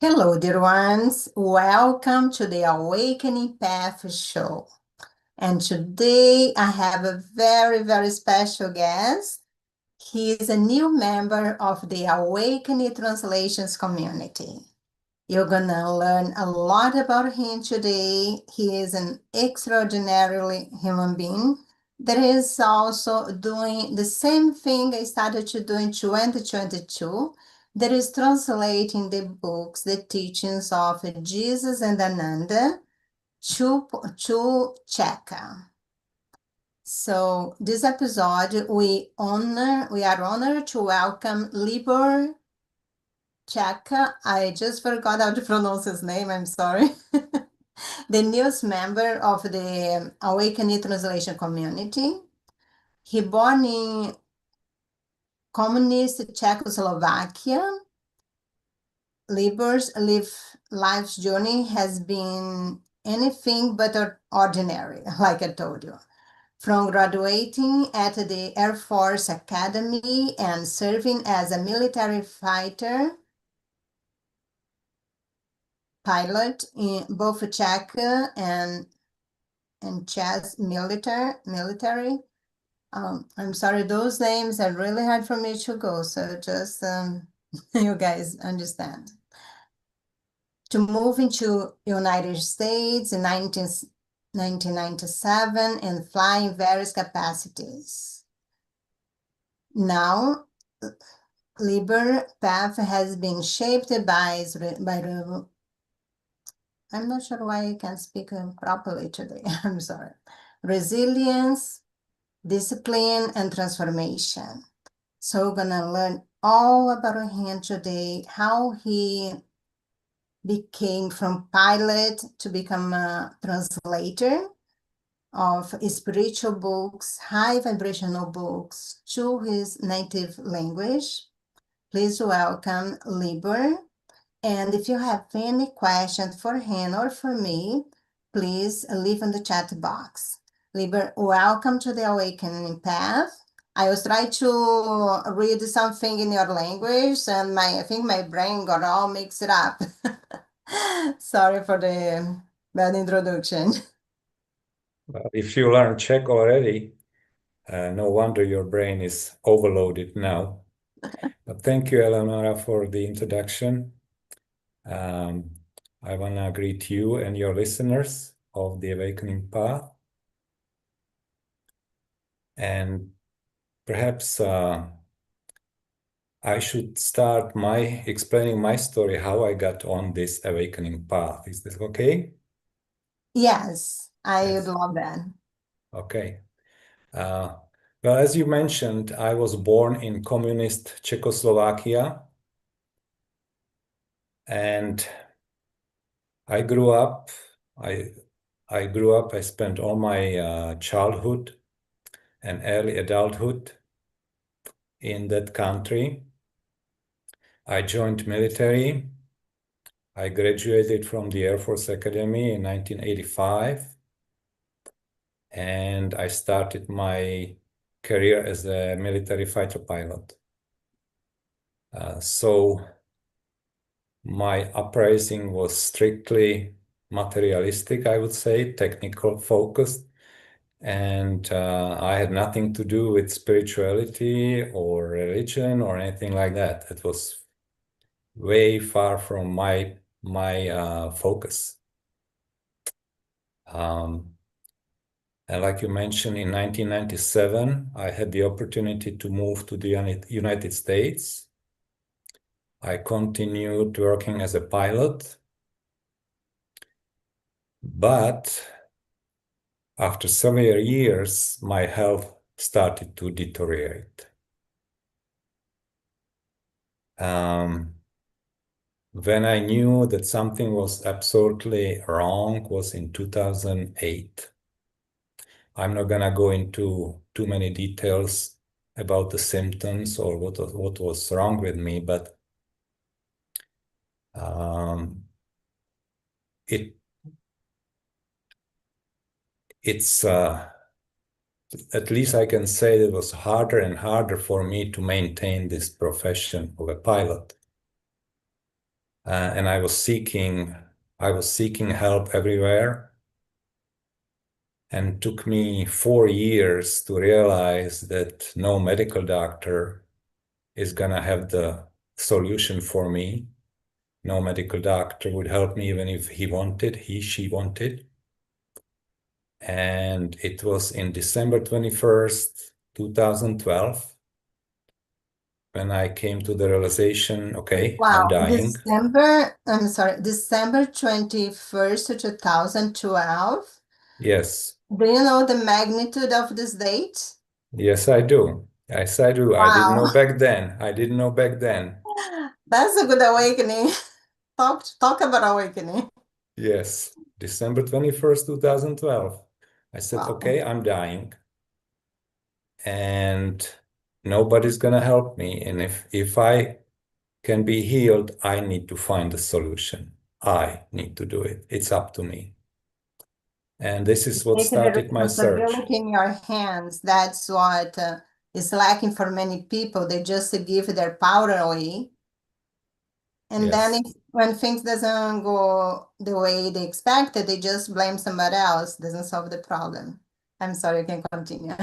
Hello, dear ones. Welcome to the Awakening Path show. And today I have a very, very special guest. He is a new member of the Awakening Translations community. You're gonna learn a lot about him today. He is an extraordinarily human being that is also doing the same thing I started to do in 2022, that is translating the books, the teachings of Jesus and Ananda to Czechia. So this episode, we are honored to welcome Libor Cejka. I just forgot how to pronounce his name, I'm sorry. The newest member of the Awakening Translation community. He born in communist Czechoslovakia. Liber's life's journey has been anything but ordinary, like I told you. From graduating at the Air Force Academy and serving as a military fighter pilot in both Czech and Czech military. I'm sorry, those names are really hard for me to go, so just you guys understand. To move into United States in 1997 and fly in various capacities. Now, Liber path has been shaped by I'm not sure why I can't speak properly today. I'm sorry. Resilience, discipline, and transformation. So we're gonna learn all about him today, how he became from pilot to become a translator of spiritual books, high vibrational books to his native language. Please welcome Liber. And if you have any questions for him or for me, please leave in the chat box. Liber, welcome to the Awakening Path. I was trying to read something in your language and I think my brain got all mixed up. Sorry for the bad introduction. Well, if you learn Czech already, no wonder your brain is overloaded now. But thank you, Eleonora, for the introduction. I want to greet you and your listeners of the Awakening Path. And perhaps I should start explaining my story, how I got on this awakening path. Is this okay? Yes, I would love that. Okay. Well, as you mentioned, I was born in communist Czechoslovakia, and I grew up. I spent all my childhood and early adulthood in that country. I joined military. I graduated from the Air Force Academy in 1985, and I started my career as a military fighter pilot. So my uprising was strictly materialistic, I would say, technical focused, and I had nothing to do with spirituality or religion or anything like that. It was way far from my focus. And like you mentioned, in 1997, I had the opportunity to move to the United States. I continued working as a pilot, but after several years, my health started to deteriorate. When I knew that something was absolutely wrong was in 2008. I'm not gonna go into too many details about the symptoms or what was wrong with me, but it's at least I can say it was harder and harder for me to maintain this profession of a pilot. and I was seeking help everywhere. And it took me 4 years to realize that no medical doctor is gonna have the solution for me. No medical doctor would help me even if she wanted. And it was in December 21st, 2012, when I came to the realization, okay, I'm dying. December 21st, 2012. Yes. Do you know the magnitude of this date? Yes, I do. Yes, I do. I didn't know Wow, back then. I didn't know back then. that's a good awakening. Talk about awakening. Yes, December 21st, 2012. I said, Wow. okay, I'm dying and nobody's gonna help me. And if I can be healed, I need to find a solution. I need to do it. It's up to me. And this is what Take the started my search. responsibility in your hands. That's what is lacking for many people. They just give their power away. And then Yes, when things doesn't go the way they expected, they just blame somebody else. Doesn't solve the problem. I'm sorry, you can continue.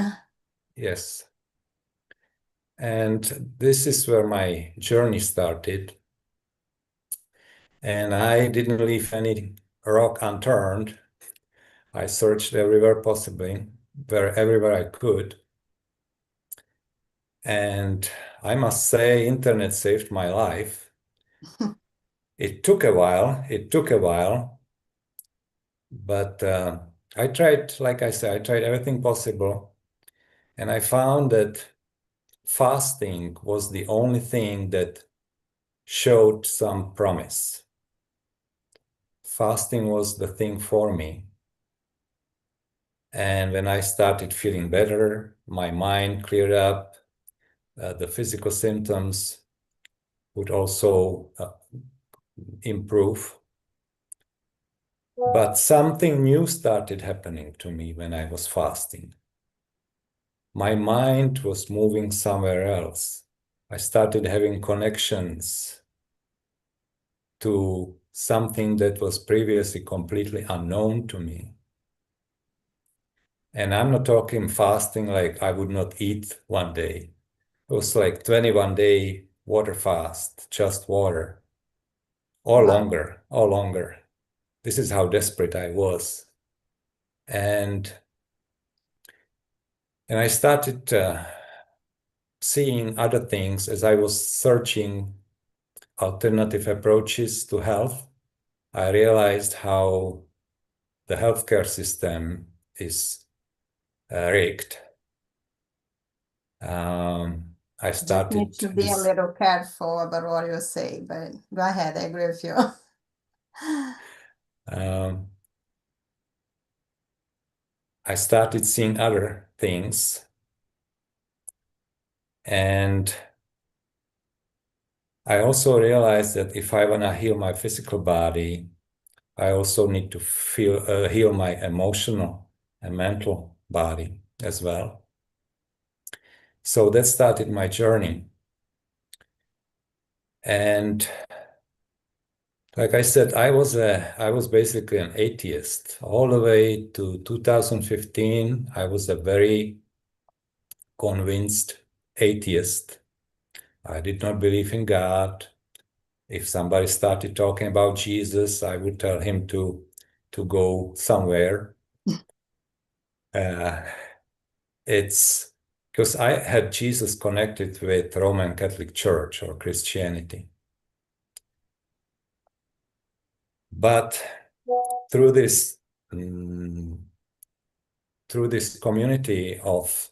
yes. And this is where my journey started. And I didn't leave any rock unturned. I searched everywhere possibly, everywhere I could. And I must say, internet saved my life. It took a while, but I tried, like I said, I tried everything possible. And I found that fasting was the only thing that showed some promise. Fasting was the thing for me. And when I started feeling better, my mind cleared up, the physical symptoms would also improve. But something new started happening to me when I was fasting. My mind was moving somewhere else. I started having connections to something that was previously completely unknown to me. And I'm not talking fasting like I would not eat one day. It was like 21-day water fast, just water, or Wow. longer, or longer. This is how desperate I was. And I started seeing other things as I was searching alternative approaches to health. I realized how the healthcare system is rigged. I Just need started to be a this. little careful about what you say, but go ahead, I agree with you. Um, I started seeing other things, and I also realized that if I want to heal my physical body, I also need to heal my emotional and mental body as well. So that started my journey. And like I said, I was basically an atheist all the way to 2015. I was a very convinced atheist. I did not believe in God. If somebody started talking about Jesus, I would tell him to go somewhere. Uh, it's because I had Jesus connected with Roman Catholic Church or Christianity. But through this community of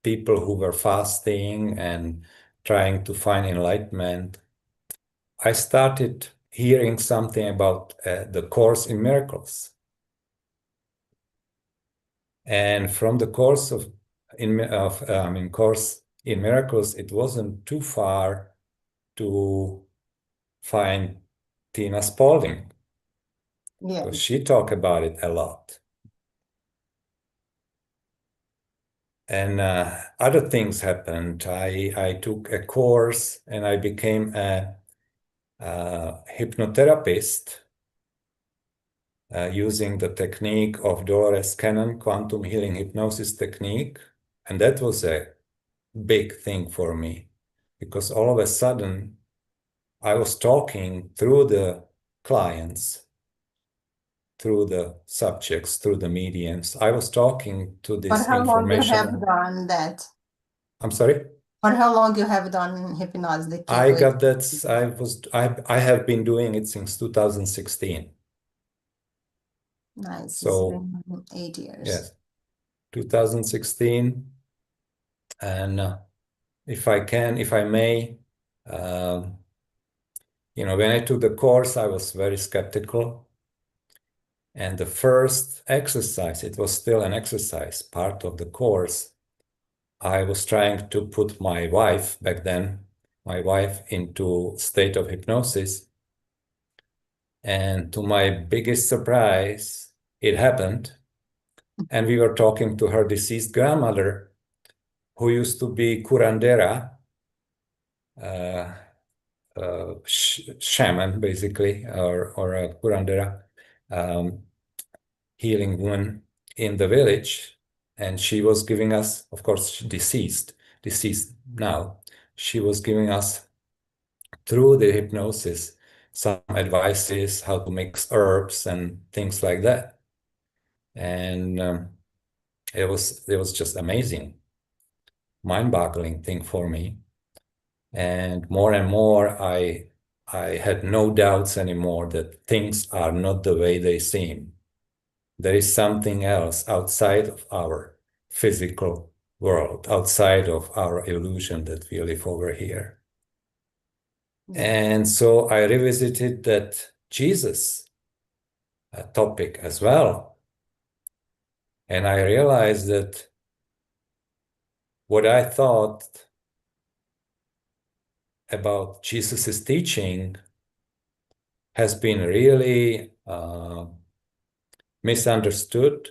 people who were fasting and trying to find enlightenment, I started hearing something about the Course in Miracles. And from the Course Course in Miracles, it wasn't too far to find Tina Spalding, because Yes. she talked about it a lot. And other things happened. I took a course and I became a hypnotherapist using the technique of Dolores Cannon, quantum healing hypnosis technique. And that was a big thing for me, because all of a sudden I was talking through the clients, through the subjects, through the mediums. I was talking to For this how long you have information. done that? I'm sorry? For how long you have done hypnosis? The I QHHT? got that. I have been doing it since 2016. Nice. It's So been 8 years. yes, 2016. And if I may, you know, when I took the course, I was very skeptical. And the first exercise, it was still an exercise, part of the course. I was trying to put my wife, back then, my wife, into state of hypnosis. And to my biggest surprise, it happened. And we were talking to her deceased grandmother, who used to be curandera, shaman, basically, or a curandera, healing woman in the village. And she was giving us, of course, deceased now. She was giving us, through the hypnosis, some advices how to mix herbs and things like that. And it was just amazing, mind-boggling thing for me. And more I had no doubts anymore that things are not the way they seem. There is something else outside of our physical world, outside of our illusion that we live over here. And so I revisited that Jesus topic as well. And I realized that what I thought about Jesus's teaching has been really misunderstood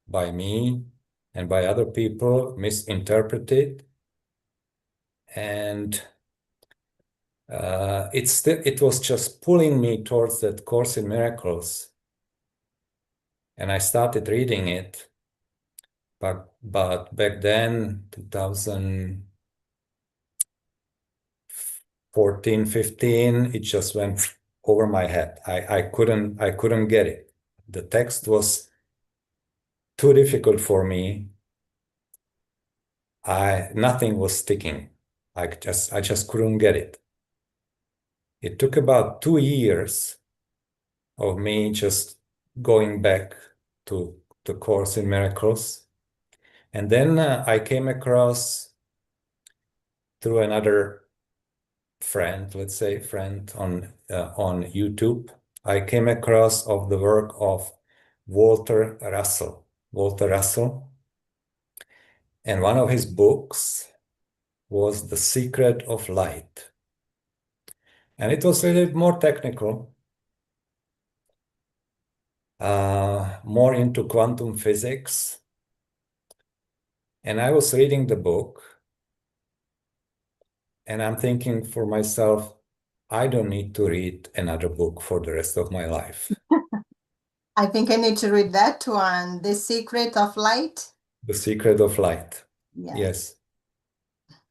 by me and by other people, misinterpreted. And it was just pulling me towards that Course in Miracles. And I started reading it. But back then, 2014, 15, it just went over my head. I couldn't get it. The text was too difficult for me. Nothing was sticking. I just couldn't get it. It took about 2 years of me just going back to the Course in Miracles. And then I came across, through another friend, let's say friend on YouTube, I came across of the work of Walter Russell. And one of his books was The Secret of Light. And it was a little more technical, more into quantum physics. And I was reading the book, and I'm thinking for myself, I don't need to read another book for the rest of my life. I think I need to read that one, The Secret of Light. The Secret of Light. Yeah. Yes.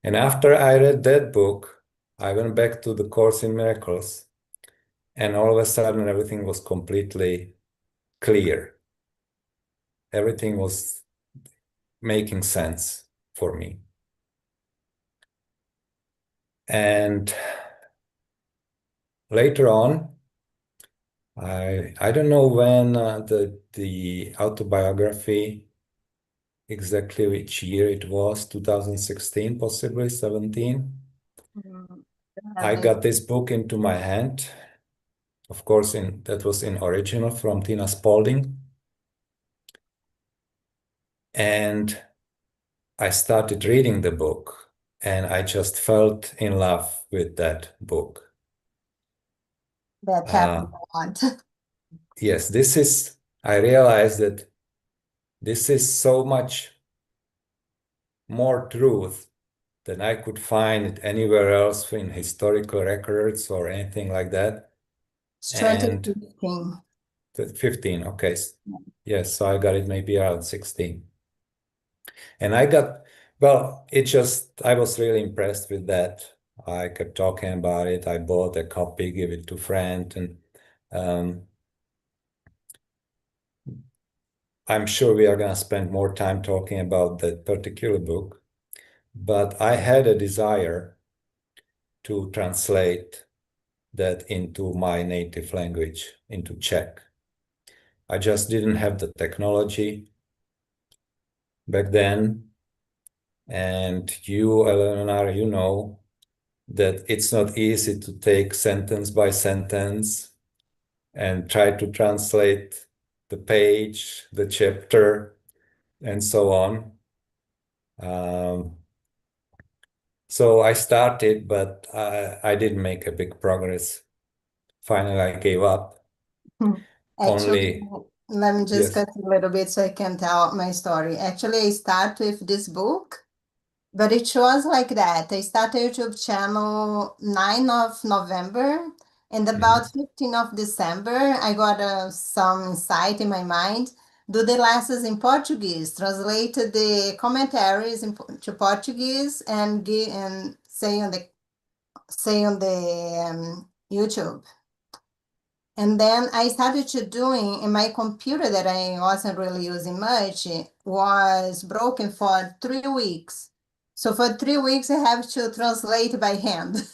And after I read that book, I went back to the Course in Miracles, and all of a sudden everything was completely clear. Everything was making sense for me. And later on, I don't know when the autobiography, exactly which year it was, 2016, possibly 17. I got this book into my hand. Of course, that was in original from Tina Spalding. And I started reading the book, and I just felt in love with that book. That happened a lot. Yes, I realized that this is so much more truth than I could find it anywhere else in historical records or anything like that. And 2015. 15, okay. Yes, so I got it maybe around 16. And I was really impressed with that. I kept talking about it. I bought a copy, give it to friend, and I'm sure we are going to spend more time talking about that particular book. But I had a desire to translate that into my native language, into Czech. I just didn't have the technology back then. And you, Eleanor, you know that it's not easy to take sentence by sentence and try to translate the page, the chapter, and so on. So I started, but I didn't make a big progress. Finally, I gave up. Actually, Only, let me just yes. cut a little bit so I can tell my story. Actually, I start with this book, but it was like that. I started YouTube channel 9 of November, and about 15 of December, I got some insight in my mind. Do the lessons in Portuguese, translated the commentaries to Portuguese, and say on the YouTube. And then I started to doing, and my computer that I wasn't really using much was broken for 3 weeks. So for 3 weeks, I have to translate by hand.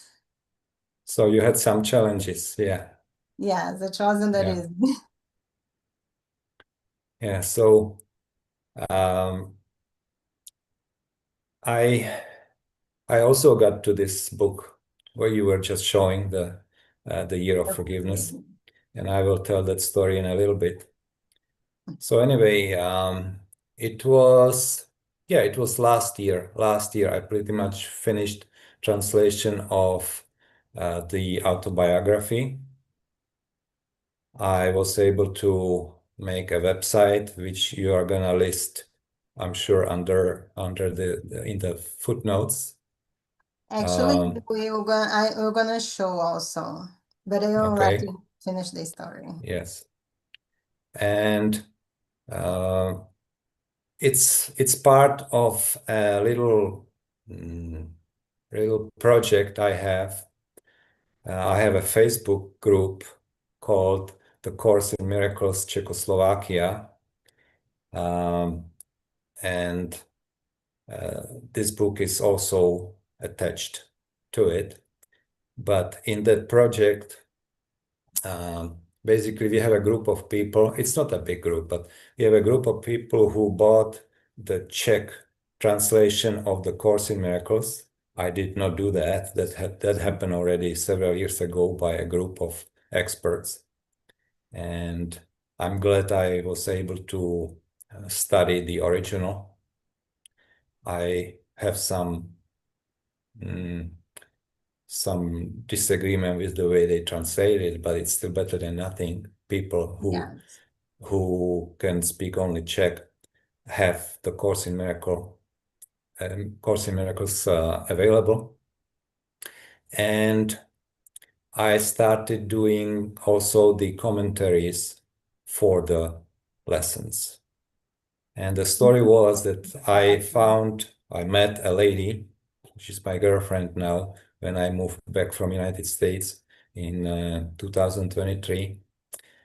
So you had some challenges, yeah. Yes, it wasn't that Yeah. easy. Yeah. So I also got to this book where you were just showing the year of forgiveness, and I will tell that story in a little bit. So anyway, it was last year. Last year, I pretty much finished translation of the autobiography. I was able to make a website which you are gonna list, I'm sure, under the in the footnotes. Actually, we're gonna show also, but I will let Okay. you finish the story. Yes. And uh, it's part of a little project I have. I have a Facebook group called the Course in Miracles Czechoslovakia, and this book is also attached to it. But in that project, basically, we have a group of people. It's not a big group, but we have a group of people who bought the Czech translation of the Course in Miracles. I did not do that. That happened already several years ago by a group of experts. And I'm glad I was able to study the original. I have some disagreement with the way they translate it, but it's still better than nothing. People Yes. who can speak only Czech have the Course in Miracles available. And I started doing also the commentaries for the lessons. And the story was that I met a lady, she's my girlfriend now, when I moved back from United States in 2023,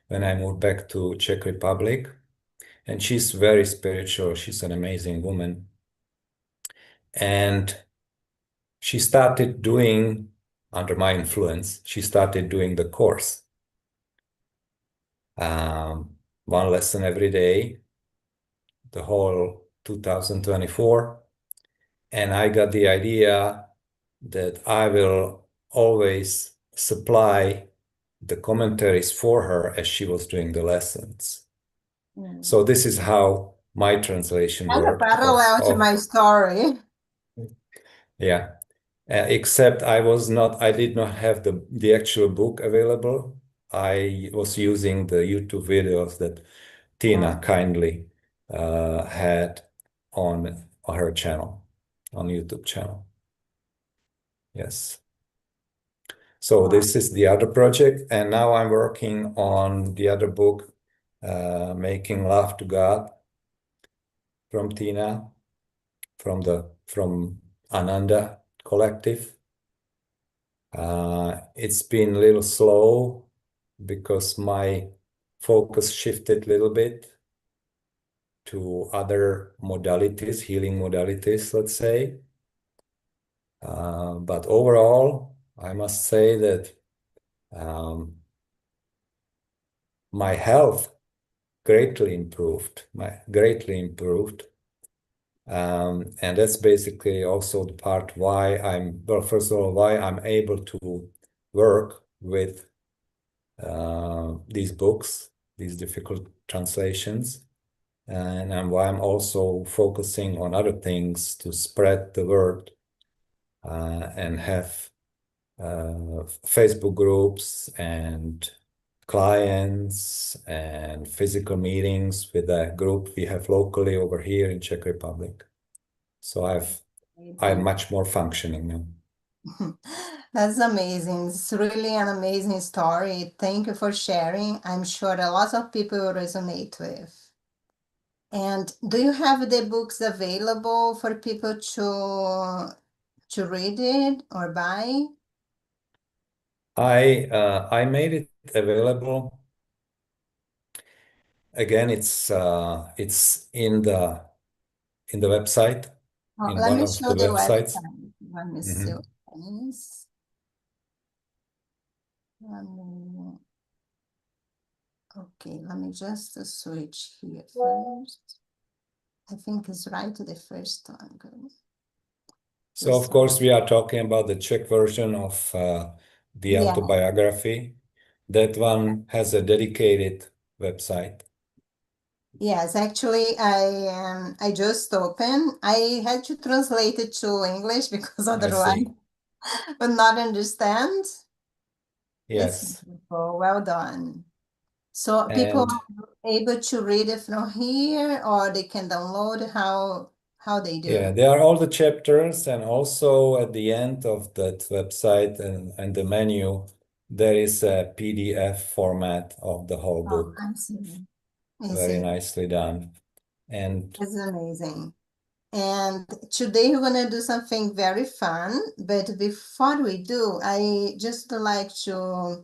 when I moved back to Czech Republic. And she's very spiritual. She's an amazing woman. And she started doing, under my influence, she started doing the course. One lesson every day, the whole 2024. And I got the idea that I will always supply the commentaries for her as she was doing the lessons. So this is how my translation Kind of worked parallel to my story. yeah. Except I did not have the actual book available. I was using the YouTube videos that Tina kindly had on her channel, on YouTube channel. Yes. So this is the other project, and now I'm working on the other book, Making Love to God, from Tina, from Ananda Collective. It's been a little slow because my focus shifted a little bit to other modalities, healing modalities, let's say. But overall, I must say that my health greatly improved, and that's basically also the part why well, first of all, why I'm able to work with these books, these difficult translations, and why I'm also focusing on other things to spread the word and have Facebook groups and clients and physical meetings with a group we have locally over here in Czech Republic. So I'm much more functioning now. That's amazing. It's really an amazing story. Thank you for sharing. I'm sure a lot of people will resonate with. And do you have the books available for people to read it or buy? I made it available. Again, it's in the website, in Let one me of show the the websites. website. Let me see what it is. Okay, let me just switch here first. I think it's right to the first one. Good. So of course we are talking about the Czech version of the autobiography. That one has a dedicated website. Yes, actually, I just opened. I had to translate it to English because otherwise I would not understand. Yes. It's beautiful. Well done. So people are able to read it from here, or they can download. How they do? Yeah, there are all the chapters, and also at the end of that website and the menu, there is a PDF format of the whole book. I see. Very nicely done. And it's amazing. And today we're gonna do something very fun, but before we do, I just like to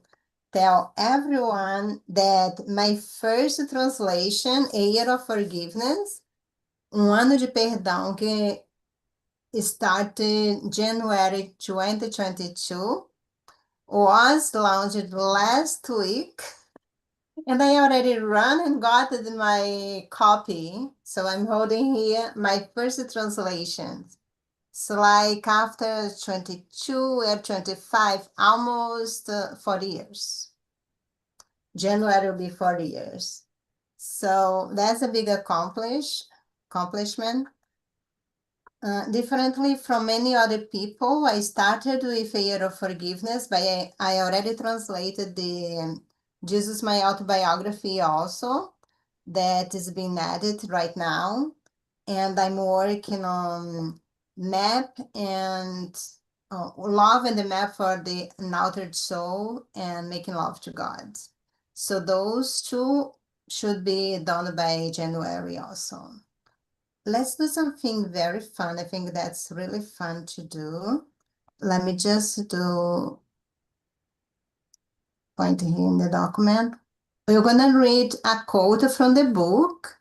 tell everyone that my first translation, A Year of Forgiveness, ano de perdão, que started January 2022, was launched last week. And I already run and got my copy. So I'm holding here my first translation. So like after 22 or 25, almost 40 years. January will be 40 years. So that's a big accomplishment. Differently from many other people, I started with A Year of Forgiveness, but I already translated the Jesus, my autobiography also, that is being added right now. And I'm working on map and love and the map for the unaltered soul and making love to God. So those two should be done by January also. Let's do something very fun. I think that's really fun to do. Let me just do point here in the document. We're gonna read a quote from the book.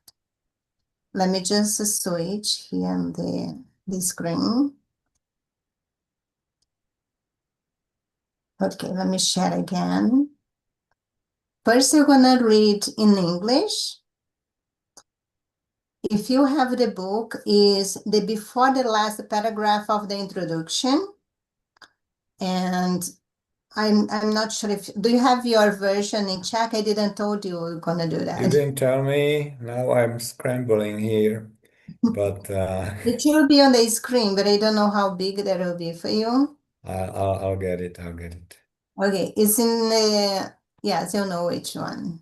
Let me just switch here on the screen. Okay, let me share again. First, we're gonna read in English. If you have the book, is the before the last paragraph of the introduction. And I'm not sure if, do you have your version in Czech? I didn't told you we're gonna do that. You didn't tell me. Now I'm scrambling here, but it should be on the screen, but I don't know how big that will be for you. I'll get it. I'll get it. Okay, it's in the, yes, you know which one.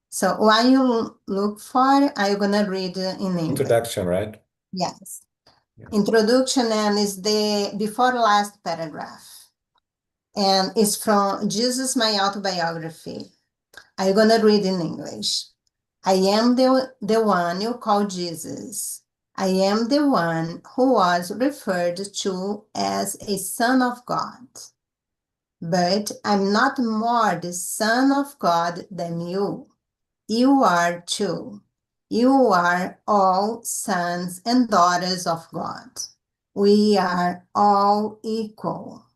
So while you look for, I'm gonna read in English. Introduction, right? Yes. Introduction and is the before last paragraph. And it's from Jesus, my autobiography. I'm gonna read in English. I am the one you call Jesus. I am the one who was referred to as a son of God. But I'm not more the son of God than you. You are too. You are all sons and daughters of God. We are all equal.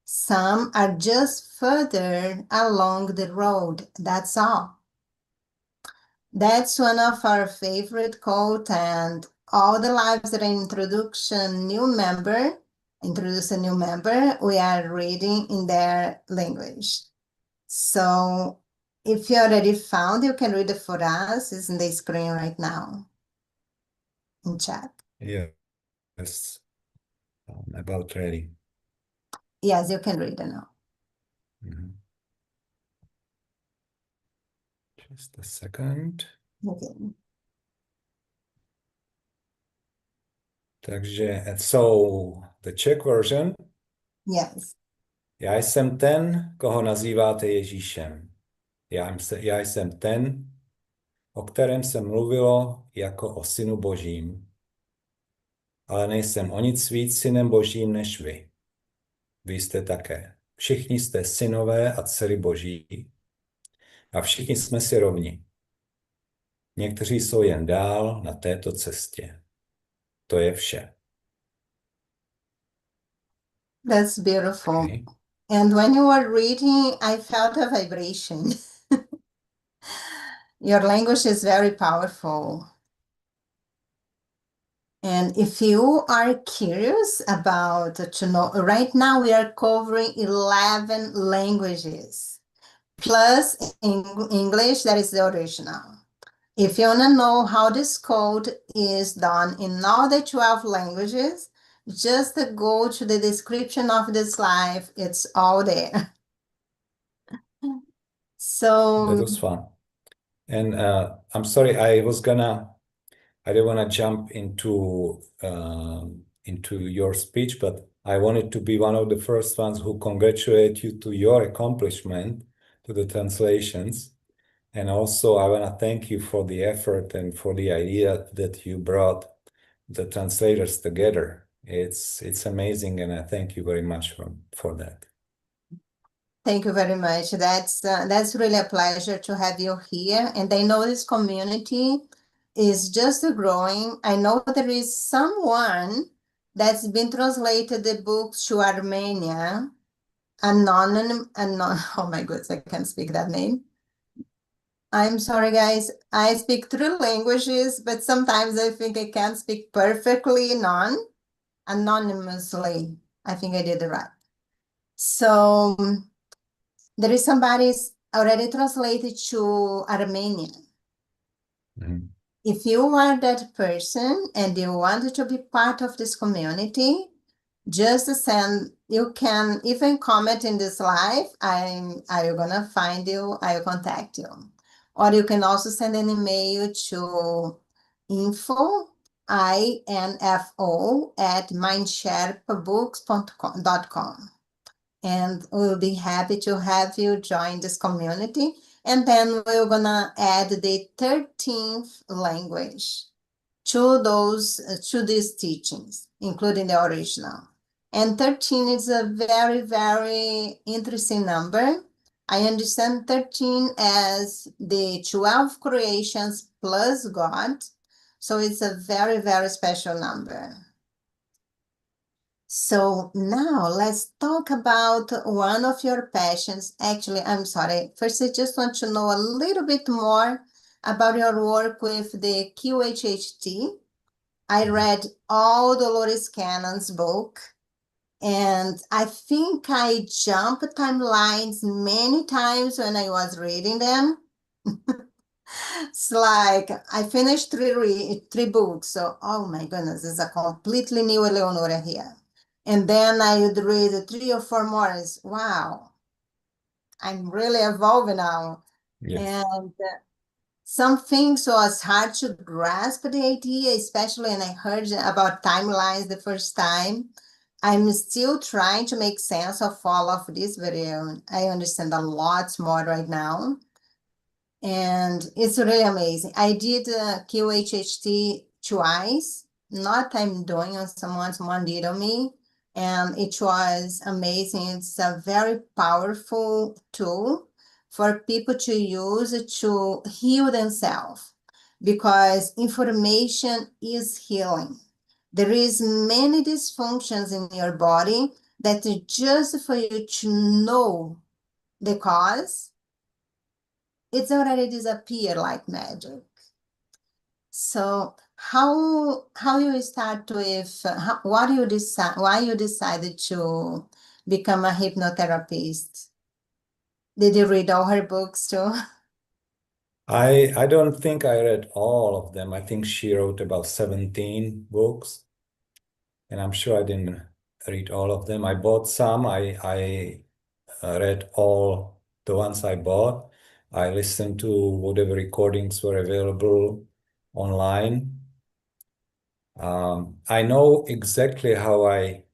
Some are just further along the road, that's all. That's one of our favorite quotes, and all the lives that introduce a new member, we are reading in their language. So if you already found, you can read it for us. It's in the screen right now in chat. Yes, I'm about ready. Yes, you can read it now. Just a second. Okay. Takže, so the Czech version. Yes. Já jsem ten, koho nazýváte Ježíšem. Já jsem ten, o kterém se mluvilo jako o synu Božím. Ale nejsem o nic víc synem Božím než vy. Vy jste také. Všichni jste synové a dcery Boží. A všichni jsme si rovni. Někteří jsou jen dál na této cestě. To je vše. That's beautiful. Okay. And when you were reading, I felt a vibration. Your language is very powerful. And if you are curious about to know, right now we are covering 11 languages, plus English, that is the original. If you want to know how this code is done in all the 12 languages, just go to the description of this live. It's all there. So That was fun. And I'm sorry, I didn't want to jump into your speech, but I wanted to be one of the first ones who congratulate you to your accomplishment, to the translations. And also I want to thank you for the effort and for the idea that you brought the translators together. It's amazing, and I thank you very much for that. thank you very much. That's really a pleasure to have you here. And I know this community is just growing. I know there is someone that's been translated the books to Armenia, oh my goodness, I can't speak that name. I'm sorry, guys. I speak 3 languages, but sometimes I think I can't speak perfectly anonymously. I think I did it right. So there is somebody already translated to Armenian. If you are that person and you want to be part of this community, just send, you can even comment in this live. I'm gonna find you, I'll contact you. Or you can also send an email to info@mindsharepbooks.com. And we'll be happy to have you join this community. And then we're gonna add the 13th language to these teachings, including the original. And 13 is a very, very interesting number. I understand 13 as the 12 creations plus God. So it's a very, very special number. So now let's talk about one of your passions. Actually, I'm sorry. First, I just want to know a little bit more about your work with the QHHT. I read all Dolores Cannon's book, and I think I jumped timelines many times when I was reading them. It's like I finished three books, so oh my goodness, it's a completely new Eleonora here. And then I would read 3 or 4 more. Wow, I'm really evolving now. Yes. And some things was hard to grasp the idea, especially when I heard about timelines the first time. I'm still trying to make sense of all of this, but I understand a lot more right now. And it's really amazing. I did QHHT twice, not I'm doing on someone did on me, and it was amazing. It's a very powerful tool for people to use to heal themselves because information is healing. There is many dysfunctions in your body that just for you to know the cause, it's already disappeared like magic. So how you start with what you decide why you decided to become a hypnotherapist? Did you read all her books too? I don't think I read all of them. I think she wrote about 17 books, and I'm sure I didn't read all of them. I bought some. I read all the ones I bought. I listened to whatever recordings were available online. I know exactly how I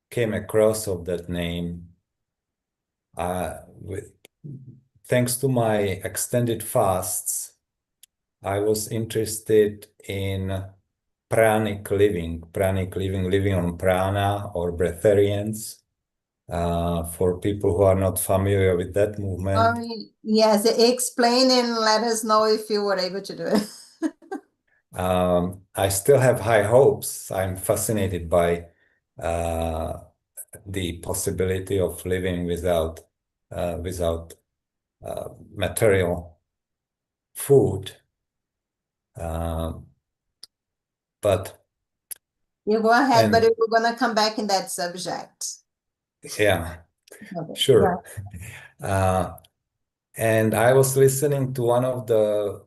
came across of that name. With, thanks to my extended fasts, I was interested in pranic living, living on prana or breatharians. For people who are not familiar with that movement, Yes, explain and let us know if you were able to do it. I still have high hopes. I'm fascinated by the possibility of living without material food. But You go ahead, but and we're gonna come back in that subject. yeah, Okay. Yeah. sure. Uh, and I was listening to one of the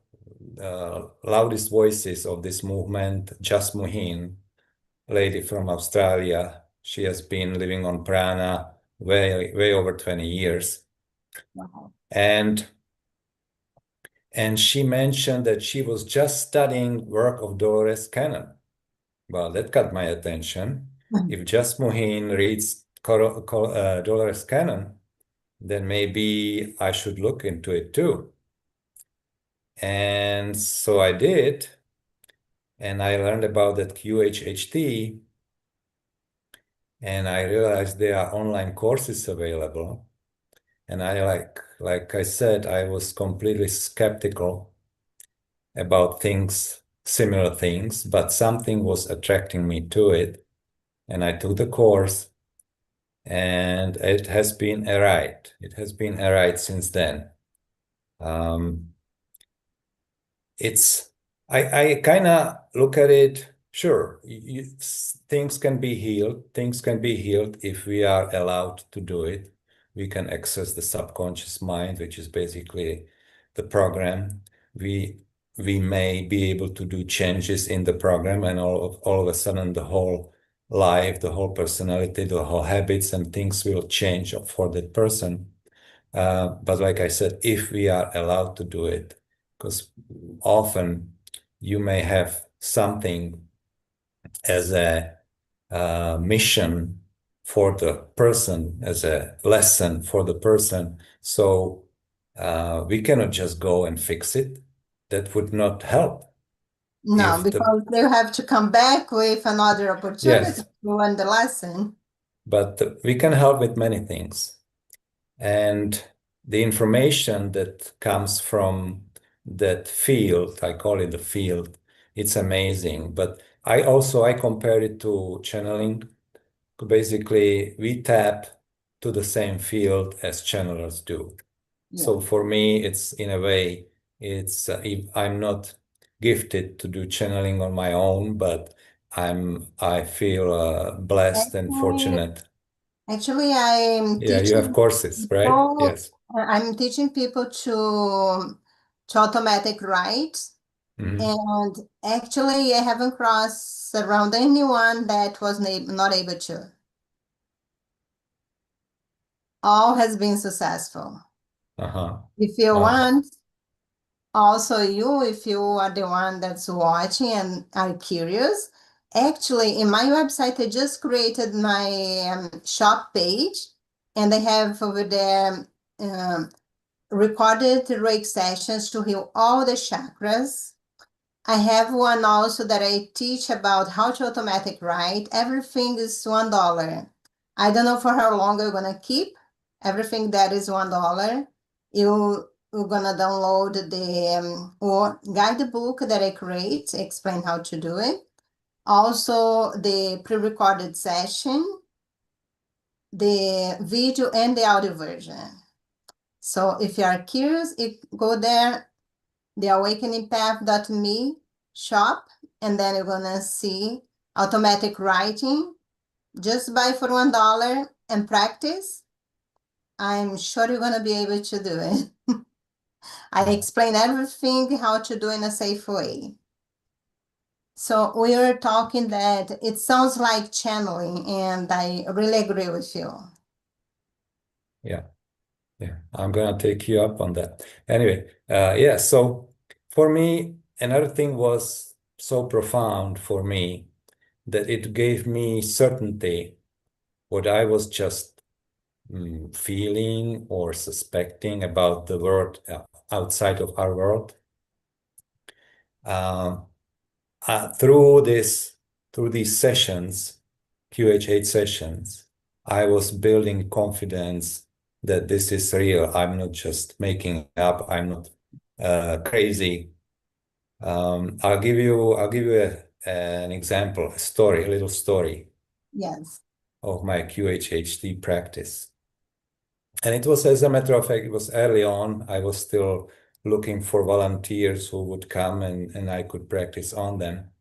loudest voices of this movement, Jas Muhin, lady from Australia. She has been living on prana way over 20 years. Wow. And she mentioned that she was just studying work of Dolores Cannon. Well, that got my attention. If Jas Muhin reads Dolores Cannon, then maybe I should look into it too. And so I did, and I learned about that QHHT, and I realized there are online courses available. And I like I said, I was completely skeptical about similar things, but something was attracting me to it. And I took the course, and it has been a ride. It has been a ride since then. Um, it's I kind of look at it. Sure, things can be healed. Things can be healed if we are allowed to do it. We can access the subconscious mind, which is basically the program. We we may be able to do changes in the program, and all of a sudden the whole life, the whole personality, the whole habits and things will change for that person. But like I said, if we are allowed to do it, because often you may have something as a mission for the person, as a lesson for the person. So we cannot just go and fix it. That would not help. No, If the because they have to come back with another opportunity Yes, to learn the lesson. but we can help with many things. And the information that comes from that field, I call it the field, it's amazing. But I compare it to channeling. Basically, we tap to the same field as channelers do. Yeah. So for me, it's in a way, it's I'm not gifted to do channeling on my own, but I feel blessed and Actually, fortunate. actually, I'm Yeah, you have teaching courses, right? people, Yes. I'm teaching people to automatic write. Mhm. And actually, I haven't crossed around anyone that was not able to. All has been successful. Uh-huh. If you Uh, want, also you, if you are the one that's watching and are curious, actually in my website, I just created my shop page, and I have over there recorded Reiki sessions to heal all the chakras. I have one also that I teach about how to automatic write. Everything is $1. I don't know for how long I'm gonna keep. Everything that is $1. You're gonna download the or guidebook that I create, explain how to do it. Also the pre-recorded session, the video and the audio version. So if you are curious, go there, theawakeningpath.me shop, and then you're gonna see automatic writing. Just buy for $1 and practice. I'm sure you're gonna be able to do it. I explain everything how to do in a safe way. So we were talking that it sounds like channeling, and I really agree with you. Yeah. Yeah, I'm gonna take you up on that. Anyway, yeah, so for me, another thing was so profound for me that it gave me certainty what I was just feeling or suspecting about the world outside of our world. Through these sessions, QHHT sessions, I was building confidence that this is real. I'm not just making up. I'm not crazy. I'll give you an example, a little story Yes. of my QHHT practice. And it was, as a matter of fact, it was early on. I was still looking for volunteers who would come and I could practice on them.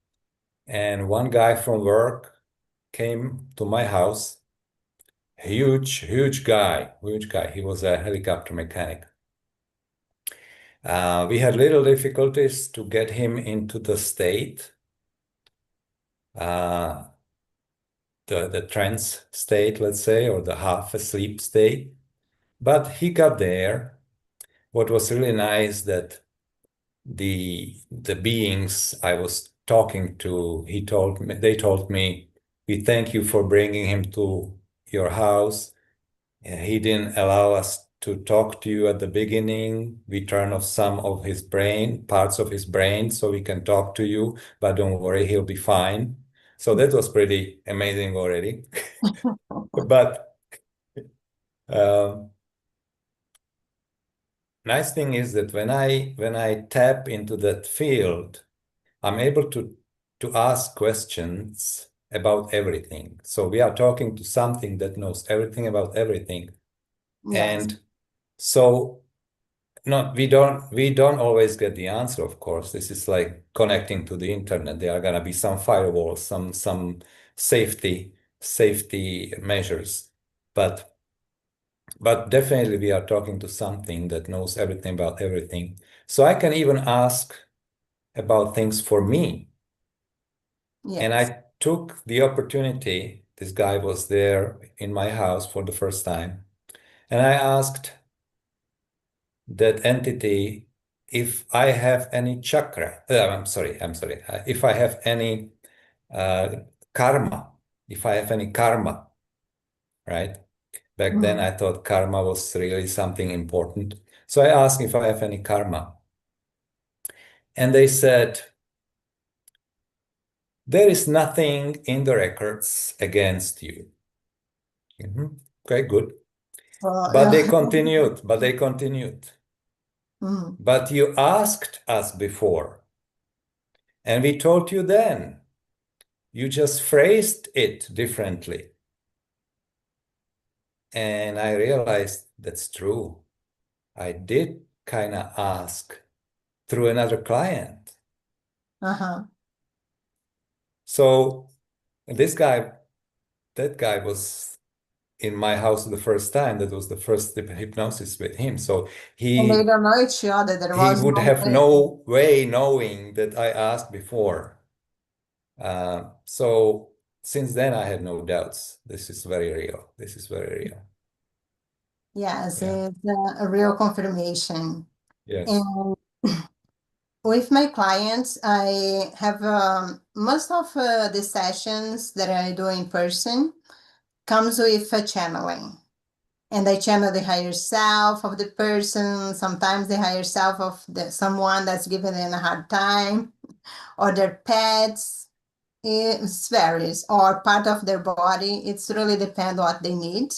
And one guy from work came to my house. Huge guy. He was a helicopter mechanic. We had little difficulties to get him into the state, the trance state, let's say, or the half asleep state. But he got there. What was really nice that the beings I was talking to, they told me, we thank you for bringing him to your house. He didn't allow us to talk to you at the beginning. We turn off some of his parts of his brain, so we can talk to you, but don't worry, he'll be fine. So that was pretty amazing already. But nice thing is that when I tap into that field, I'm able to ask questions about everything. So we are talking to something that knows everything about everything. Yes. And so we don't always get the answer, of course. This is like connecting to the internet. There are gonna be some firewalls, some safety measures. But definitely we are talking to something that knows everything about everything. So I can even ask about things for me. Yes. And I took the opportunity. This guy was there in my house for the first time. And I asked that entity if I have any chakra. I'm sorry. If I have any karma, if I have any karma, right? Back then, I thought karma was really something important. So I asked if I have any karma. And they said, there is nothing in the records against you. Okay, good. But they continued. But you asked us before, and we told you then. You just phrased it differently. And I realized that's true. I did kind of ask through another client. So that guy was in my house the first time. That was the first hypnosis with him. So And they don't know each other. There was would no have way. no way knowing that I asked before. So since then, I had no doubts. This is very real. Yes, Yeah. it's a real confirmation. Yes. And with my clients, I have most of the sessions that I do in person comes with a channeling. And I channel the higher self of the person, sometimes the higher self of someone that's giving them a hard time, or their pets. It varies, or part of their body. It's really depend what they need.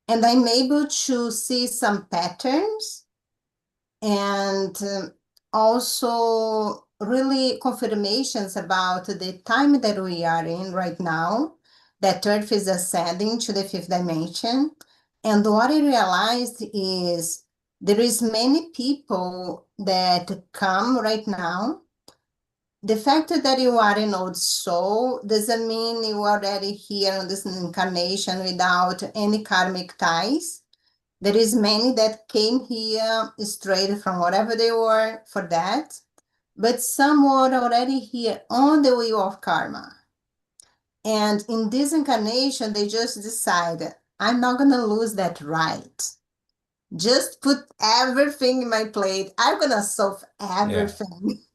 And I'm able to see some patterns and also really confirmations about the time that we are in right now, that Earth is ascending to the fifth dimension. And what I realized is there is many people that come right now. The fact that you are an old soul doesn't mean you are already here on this incarnation without any karmic ties. There is many that came here straight from wherever they were for that, but some were already here on the wheel of karma. And in this incarnation, they just decided, I'm not going to lose that right. Just put everything in my plate. I'm going to solve everything.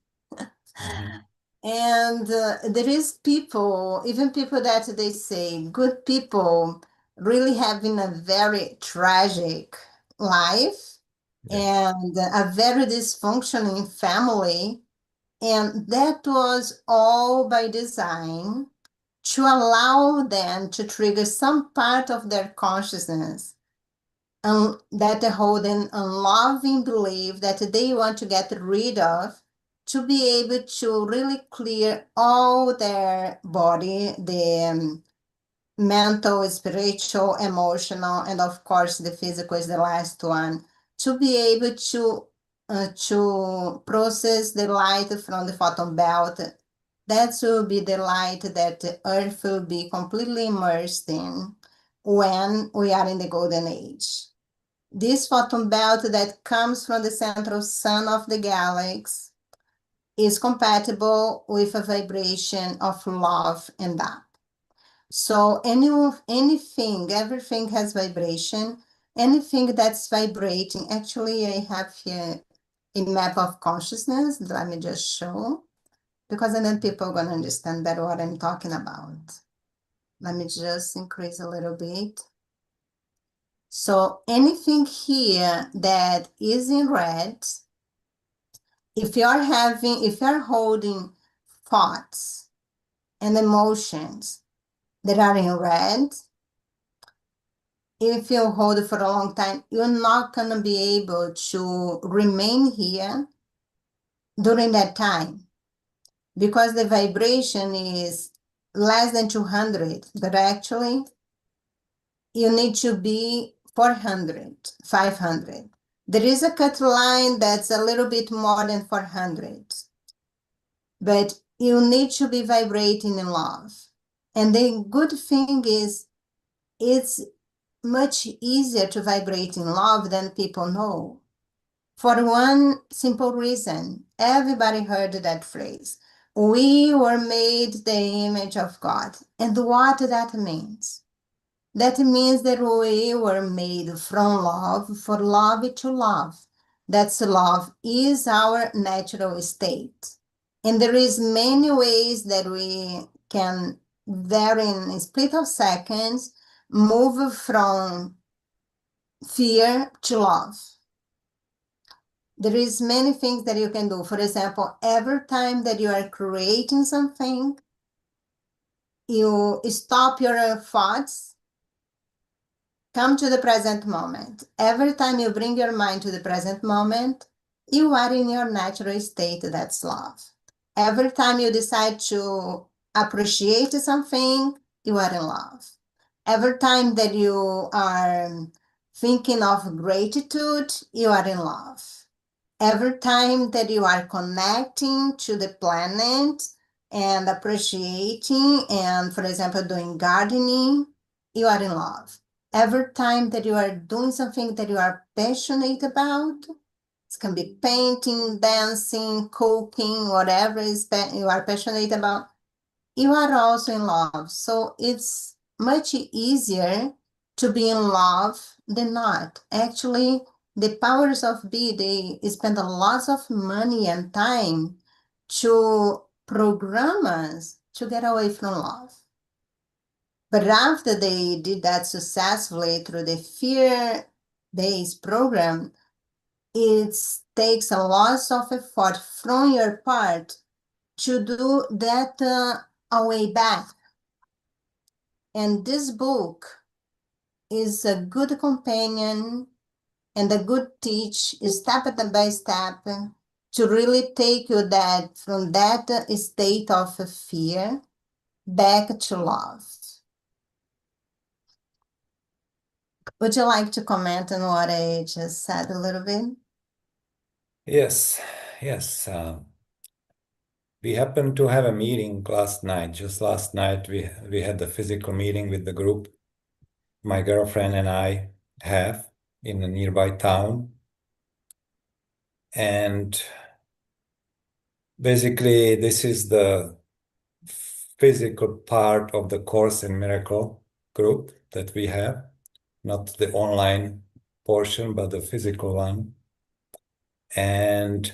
Mhm. And there is people, even people that they say, good people, really having a very tragic life Yeah. and a very dysfunctioning family. And that was all by design to allow them to trigger some part of their consciousness that they hold an unloving belief that they want to get rid of, to be able to really clear all their body, the mental, spiritual, emotional, and of course the physical is the last one, to be able to process the light from the photon belt. That will be the light that the Earth will be completely immersed in when we are in the golden age. This photon belt that comes from the central sun of the galaxy is compatible with a vibration of love and up. So anything, everything has vibration. Anything that's vibrating. Actually, I have here a map of consciousness. Let me just show, because then people are going to understand better what I'm talking about. Let me just increase a little bit. So anything here that is in red, if you're holding thoughts and emotions that are in red, if you hold it for a long time, you're not going to be able to remain here during that time, because the vibration is less than 200, but actually you need to be 400, 500. There is a cut line that's a little bit more than 400, but you need to be vibrating in love. And the good thing is, it's much easier to vibrate in love than people know. For one simple reason, everybody heard that phrase. We were made the image of God. And what that means? That means that we were made from love, for love to love. That's love is our natural state. And there is many ways that we can, there in a split of seconds, move from fear to love. There is many things that you can do. For example, every time that you are creating something, you stop your thoughts, come to the present moment. Every time you bring your mind to the present moment, you are in your natural state, that's love. Every time you decide to appreciate something, you are in love. Every time that you are thinking of gratitude, you are in love. Every time that you are connecting to the planet and appreciating and, for example, doing gardening, you are in love. Every time that you are doing something that you are passionate about, it can be painting, dancing, cooking, whatever you are passionate about, you are also in love. So it's much easier to be in love than not. Actually, the powers of be, they spend a lot of money and time to program us to get away from love. But after they did that successfully through the fear-based program, it takes a lot of effort from your part to do that a way back. And this book is a good companion and a good teach step by step to really take you that from that state of fear back to love. Would you like to comment on what I just said a little bit? Yes. We happened to have a meeting last night. Just last night, we had the physical meeting with the group my girlfriend and I have in a nearby town. And basically, this is the physical part of the Course in Miracle group that we have, not the online portion, but the physical one. And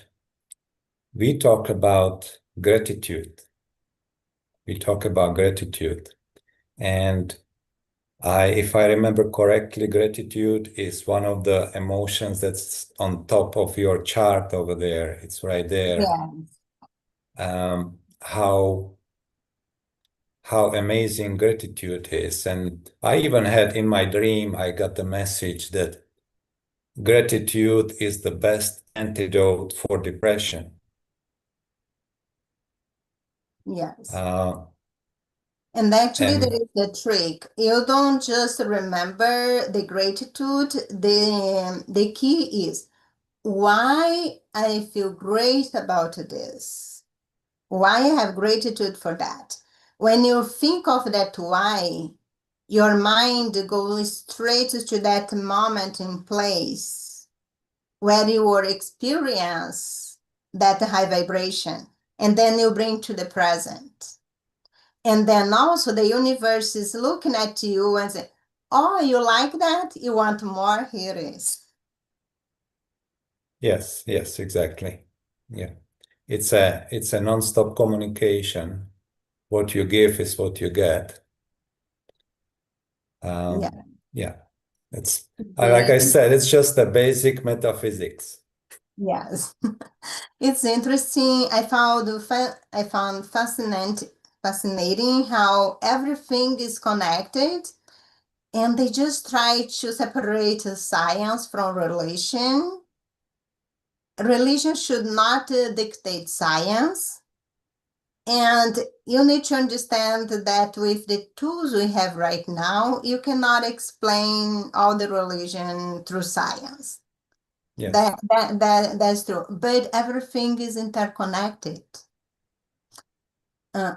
we talk about gratitude. And if I remember correctly, gratitude is one of the emotions that's on top of your chart over there. It's right there. Yeah. How amazing gratitude is. And I even had in my dream, I got the message that gratitude is the best antidote for depression. Yes. And actually, there is the trick. You don't just remember the gratitude. The key is why I feel great about this. Why I have gratitude for that. When you think of that why, your mind goes straight to that moment in place where you will experience that high vibration, and then you bring to the present. And then also the universe is looking at you and say, oh, you like that? You want more? Here it is. Yes, exactly. Yeah. It's a non-stop communication. What you give is what you get. Yeah. It's like I said, it's just the basic metaphysics. Yes. It's interesting. I found fascinating how everything is connected, and they just try to separate science from religion. Religion should not dictate science. And you need to understand that with the tools we have right now, you cannot explain all the religion through science. Yes. That's true. But everything is interconnected.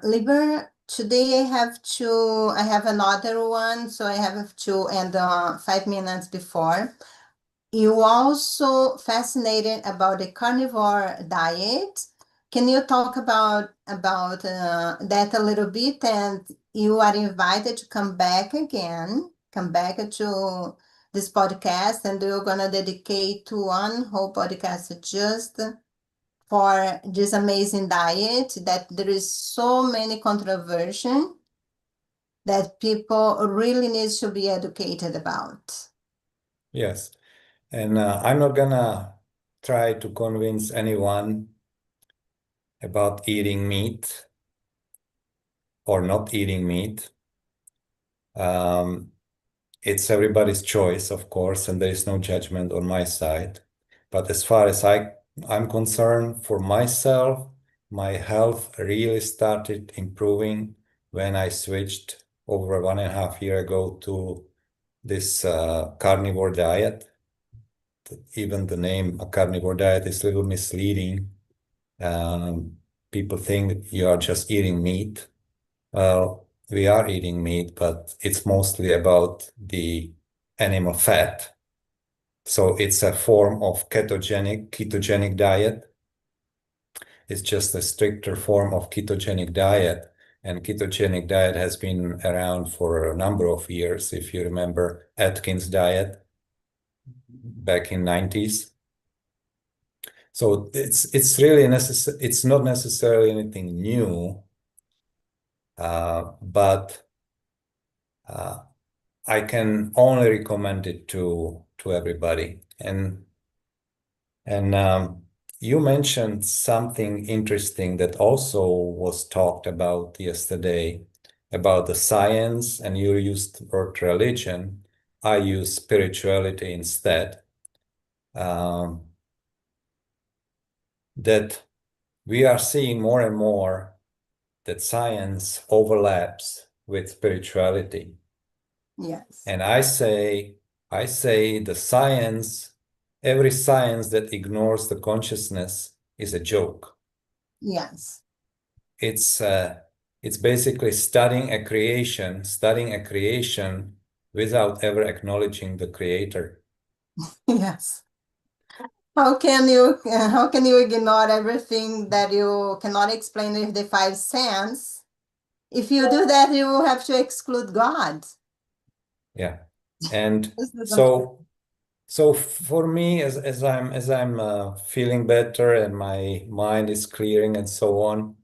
Liber, today I have another one, so I have to end 5 minutes before. You also fascinated about the carnivore diet. Can you talk about that a little bit? And you are invited to come back again, come back to this podcast, and we're gonna dedicate one whole podcast just for this amazing diet that there is so many controversy that people really need to be educated about. Yes. And I'm not gonna try to convince anyone about eating meat or not eating meat. It's everybody's choice, of course, and there is no judgment on my side. But as far as I'm concerned, for myself, my health really started improving when I switched over 1.5 years ago to this carnivore diet. Even the name a carnivore diet is a little misleading. People think you are just eating meat. Well, we are eating meat, but it's mostly about the animal fat. So it's a form of ketogenic diet. It's just a stricter form of ketogenic diet. And ketogenic diet has been around for a number of years. If you remember Atkins diet, back in 90s. So it's really necessary. It's not necessarily anything new, but I can only recommend it to everybody. And you mentioned something interesting that also was talked about yesterday about the science, and you used the word religion. I use spirituality instead. That we are seeing more and more that science overlaps with spirituality. Yes. And I say the science, every science that ignores the consciousness is a joke. Yes. It's basically studying a creation without ever acknowledging the creator. Yes. How can you ignore everything that you cannot explain with the five senses? If you do that, you have to exclude God. Yeah. And This doesn't so for me, as I'm feeling better and my mind is clearing and so on,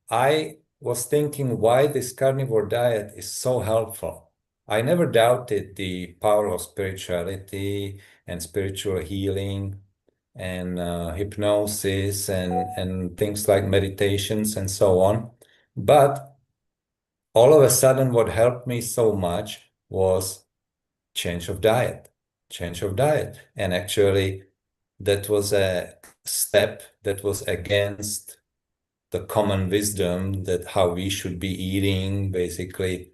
I was thinking why this carnivore diet is so helpful. I never doubted the power of spirituality and spiritual healing and hypnosis and things like meditations and so on. But all of a sudden, what helped me so much was change of diet, change of diet. And actually, that was a step that was against the common wisdom that how we should be eating, basically,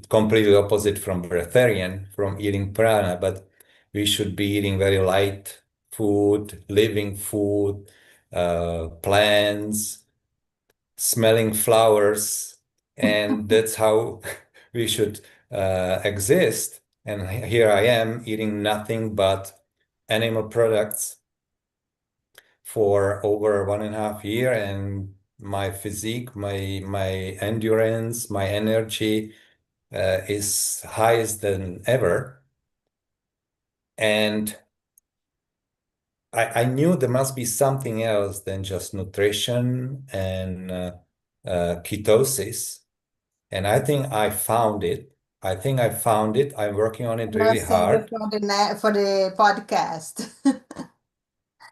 completely opposite from breatharian, from eating prana, but we should be eating very light food, living food, plants, smelling flowers, and that's how we should exist. And here I am eating nothing but animal products for over 1.5 years, and my physique, my endurance, my energy is highest than ever. And I knew there must be something else than just nutrition and ketosis. And I think I found it. I'm working on it really must send you hard. for the podcast.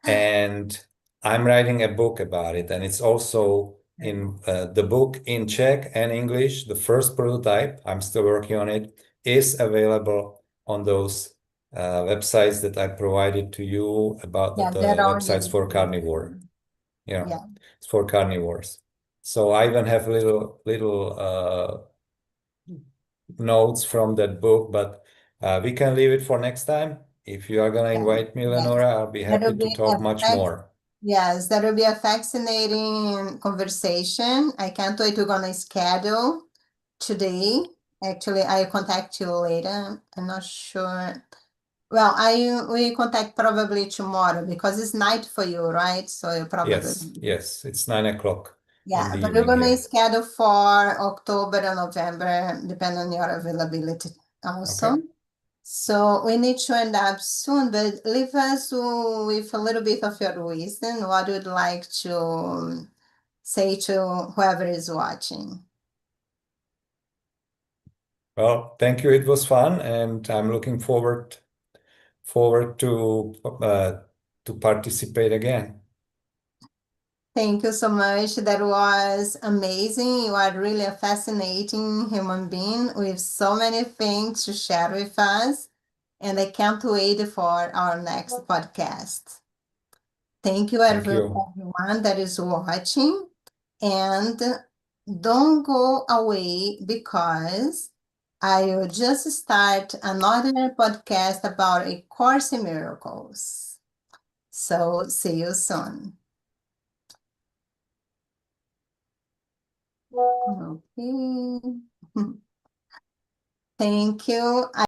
And I'm writing a book about it. And it's also in the book in Czech and English. The first prototype, I'm still working on it, is available on those websites that I provided to you about Yeah, the that already websites for exists. carnivore. Yeah, Yeah. it's for carnivores. So I even have little notes from that book, but we can leave it for next time. If you are going to Yeah. invite me, Yes. Lenora, I'll be That happy will to be a talk much fact. more. Yes, that will be a fascinating conversation. I can't wait. We're gonna schedule today. Actually, I'll contact you later. I'm not sure. Well, I will contact probably tomorrow because it's night for you, right? So you probably Yes, it's 9 o'clock in yeah, the but we're evening gonna here. schedule for October and November, depending on your availability also. Okay. So we need to end up soon, but leave us with a little bit of your wisdom. What would like to say to whoever is watching? Well, thank you. It was fun, and I'm looking forward to participate again. Thank you so much. That was amazing. You are really a fascinating human being with so many things to share with us. And I can't wait for our next podcast. Thank you, Thank you. everyone that is watching. And don't go away because I will just start another podcast about A Course in Miracles. So see you soon. Okay. Thank you.